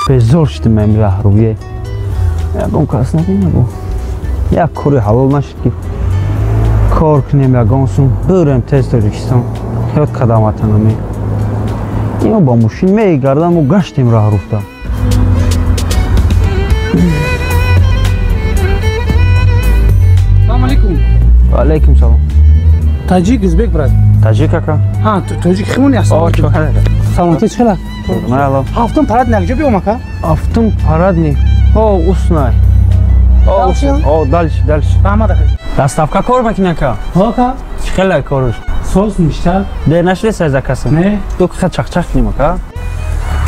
безор шудем ами раҳрӯе ягон кас набинабу як кори ҳалол нашуд ки кор кунем ягон сум бирем тез Тоҷикистон ҳёд қадам ватанаме имо ба мошин мегардам мо гаштем раҳрӯфта Assalomu alaykum. Ва алайкум салом. Tajik, Uzbek, brad. Tajik aka. Ha, Tojik ximuni aslan. O, çok hala. Salamati chila. Merhaba. Haftam parad nagja biyom aka. Автом парадный. О, уснай. О, дальше. Rahmat aka. Доставка кор макинака. Aka. Хела корш. Sos mishtal. Де нашли сай заказы? Ne? Тук чак-чак нимака.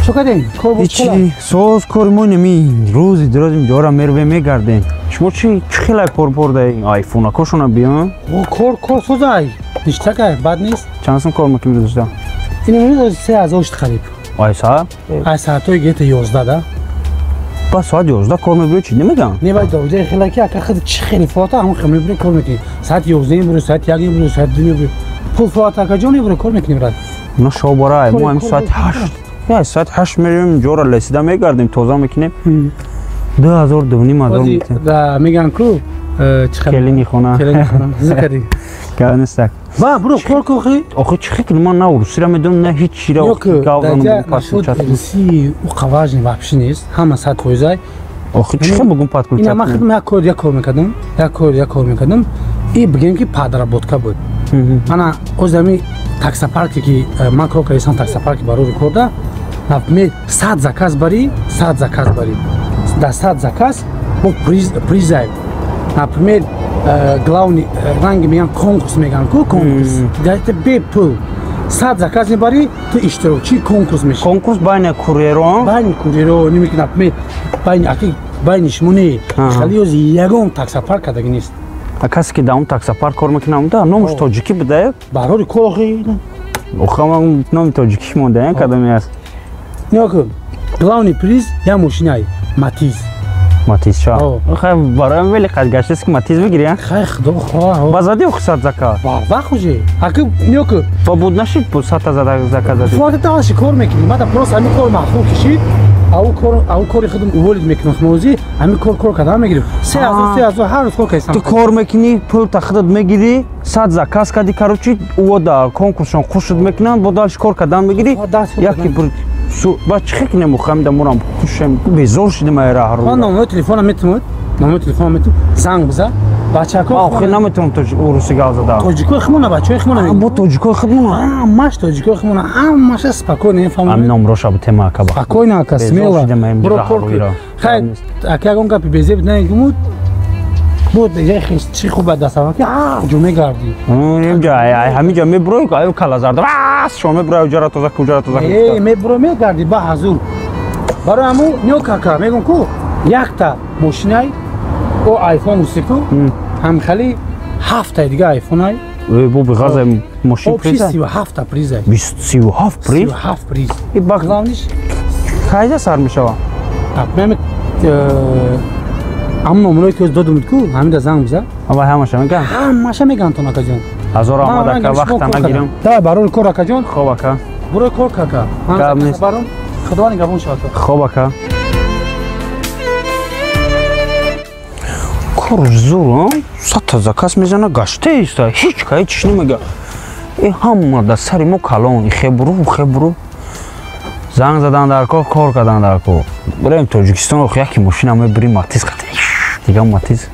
Chokadeng. Kor bosh chila. Ичи соз кор монеми рӯзи дурозим ҷора мерве мегардем. Шумо чи хела кор да айфона кошона биём? O kor sozay. Nishtaka bad nist. Чанд сум кор маким дошта? Ин мин 3000 xarib. Ай са? Ay saatoy gete 11 da. Ба соат 11 кор мебиё чи немегам? Ne bay da uje xilaki aka xid chi xili fota ham ximli bir kor meki. Saat 11 bir saat 1 bir saat 2 bir. Pul fota aka joni bir kor meki brad. Ну шобара мо ам соат 8. Я соат 8 мерим ҷора лесида мегардем тоза мекунем. 2000 дуним адом митем. Da megan ku chi xili. Келини хона. Kelini xonam. Zikari. Ганистак. Va bro kor koxi. Охи чи хикл ман на урусира медонам на ҳеч чира гавдан пасу чат. Си у қаважни вообще нест. Ҳама сад фоизай. Охи чи хел бугун пат кул Ина чат. ман худам як кор мекардам. Як кор мекардам. И бигем ки падработка буд. Ана озами таксопарке ки ман кор кардам таксопарке барои рекорда. Например 100 заказ бари. Да 100 заказ мо призай. Например главный ранги меган конкурс меган ку конкурс. Дайте бе пул. 100 заказ не бари, ты иштирокчи конкурс меши. Конкурс байна курьеро. Байни курьеро немики например байни шмуни халиоз ягон таксопарк адаги нест. А касе ки даун таксопарк кор мекунам да номуш тоҷикӣ будае? Барори колохи. Охаман номи тоҷикӣ мондаям кадаме аст? Нёку главный приз я машинай Матиз. Матиз ша. Хай бароям вели қад гаштаст ки Матиз бигирия? Хай худо хоҳ. Ба зади хусат зака. Ва хуже. Аки нёку Ба буд нашид пул 100 зака зади. фото таваши кор мекунӣ. Мада просто ами кор махсул кишид. Ау кори худам уволид мекунам хмози. Ами кор кадам мегирим. 3000 ҳар рӯз кор кайсам. Ту кор мекунӣ, пул тахидат мегирӣ, 100 заказ кади короче ода конкурсон хушуд мекунанд, бо дальше кор кадам мегирӣ. Яки пул ба чи хек немухам да мурам хушам безор шидам ай раҳро. Ман номер телефонам метмуд. Занг биза. Бачако. Охи наметавонам уруси гав зада. Тоҷикои химона бачаҳои химона. Бо тоҷикои химона. Маш тоҷикои химона. Ҳамаша спокойно нефаҳмам. Ам номроша бу тема ака ба. Спокойно ака смело. Бро корки. Хай ака ягон гапи безеб нагумуд. Буд я хис чи хуба дастава ки ҷо мегарди. Имҷа ҳамиҷа меброи аю калазарда. Шо меброи ҷара тоза куҷара тоза. Мебро мегарди ба ҳазур. Барои аму нёк ака мегум ку якта мошинай о айфон усику ҳамхали 7 дига айфонай. Бу бигаза мошин приза. 37 приза. 37 приз. 37 приз. И главниш кайда сар мешава? Мем ам номерои ки додумд ку ҳамида занг биза. Ава ҳамаша меган? Ҳамаша меган тон акаҷон. Ҳазор омад ака вақта нагирам. Да барои кор акаҷон. Хоб ака. Барои кор ака. Гап нест. Баром худовани гапон шавад. Хоб ака. Кор зур, 100 заказ мезана гаштаист, ҳеҷ кай чиш немега. Ҳама да сари мо калон, хебру. Занг задан дар кор кадан дар кор. Бурем Тоҷикистон яки машина мебирим Матиз қати. Дига Матиз.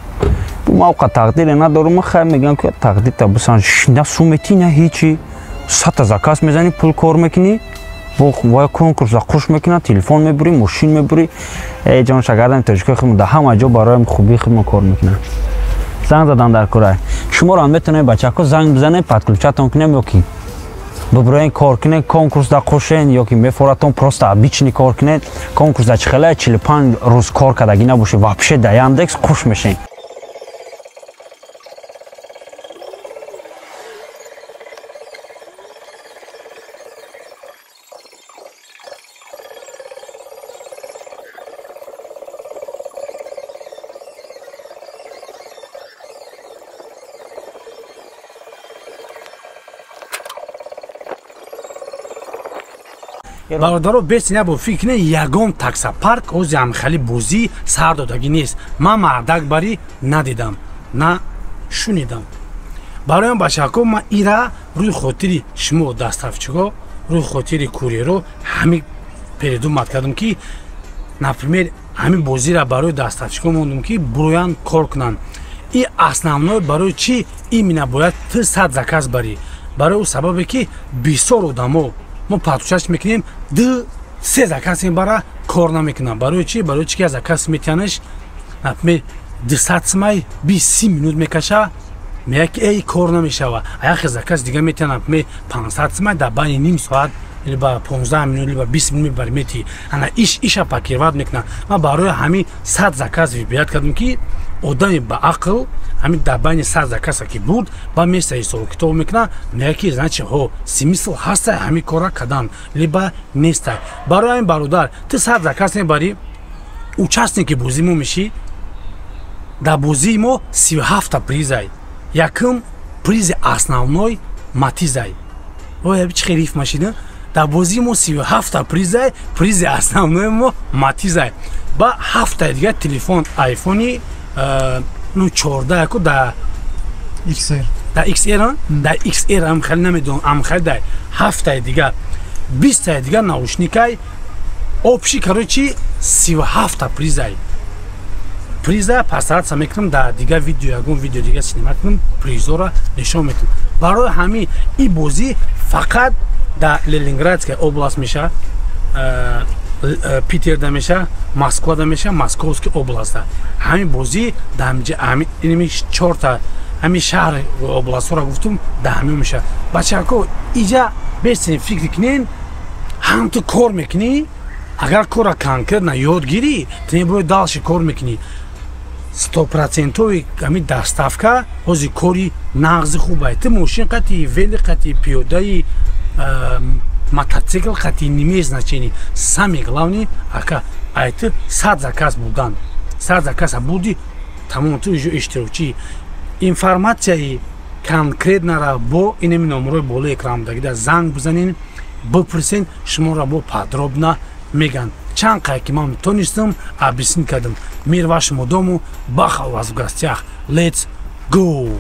Бу мавқа тақдире надорум, хай мегам ки тақдир та бусан на сумети на ҳечи. 100 заказ мезани пул кор мекунӣ. Бо конкурс хуш мекунад, телефон мебурӣ, мошин мебурӣ. Ҷон шагардам тоҷикои худмон да ҳама ҷо барои хубии худмон кор мекунад. Занг задан дар кор. Шуморо метавонед бачако занг бизанед, подключатон кунем ёки биброен кор кунед, конкурс да хушен ёки мефоратон просто обичный кор кунед. Конкурс да чихела 45 рӯз кор кадаги набошед, вообще да Яндекс хуш мешед. бародаро бесина бо фикр не ягон таксопарк ози ҳамхали бозӣ сар додагӣ нест. Ман мардак барӣ надидам, на шунидам. барои бачаҳко ман ира рӯи хотири шумо дастафчиҳо, рӯи хотири курьеро ҳамин передумат кардам ки например ҳамин бозира барои дастафчиҳо мондум ки бироянд кор кунанд. И основной барои чи именно бояд ты 100 заказ барӣ. барои ӯ сабабе ки бисёр одамо мо патушаш мекунем 2-3 заказ мебара кор намекунам. барои чи? барои чи ки заказ метиянаш например 200 сомай 20-30 минут мекаша, мега ки эй кор намешава. аяхи заказ дига метиянам например 500 сомай дар байни ним соат либо 15 минут либо 20 минут мебари мети. ана иша пакироват мекунам. ман барои ҳамин 100 заказ вибират кардам ки одами ба ақл ҳамин дар байни 100 заказа ки буд ба места ҳисобу китоб мекунам, мега ки значи ҳо смисл ҳаста ҳамин кора кадан либо неста. барои ҳамин бародар ту 100 заказ мебарӣ, участники бозӣ мо мешӣ. дар бозии мо 37 призай, якум призи основной матизай. оя чи хериф машина. дар бозии мо 37 призай, призи основной мо матизай. ба 7 дига телефон айфони 14 ку да XR. Да XR, да XR ам хали намедонам, ам хали да 7 дига 20 дига наушникай. общий короче 37 призай. приза пасад мекунам да дига видео ягон видео дига синема кунам, призора нишон метунам. барои ҳамин и бозӣ фақат да Ленинградская область меша, Питерда меша, Москвада меша, Московский область. ҳамин бозӣ да ҳамин 4 ҳамин шаҳр областҳоро гуфтум, да ҳамин меша. бачаҳко иҷа бесин фикр кунен, ҳам ту кор мекунӣ, агар кора конкретно ёд гирӣ, ту небояд далши кор мекунӣ. 100% ҳамин доставка ҳози кори нағзи хубай. ту мошин қати, вели қати, пиёдаи мотоцикл қати нимеет значение. Самое главное, ака айты 100 заказ будан. 100 заказ буди, тамом ту уже иштирокчи. Информацияи конкретнара бо инами номерои болои экрандаги занг бизанин, бипурсен, шуморо бо подробно меган. чанд қай ки ман тонистам объяснить кардам. Мир вашему дому, Бахал вас в гостях. Let's go!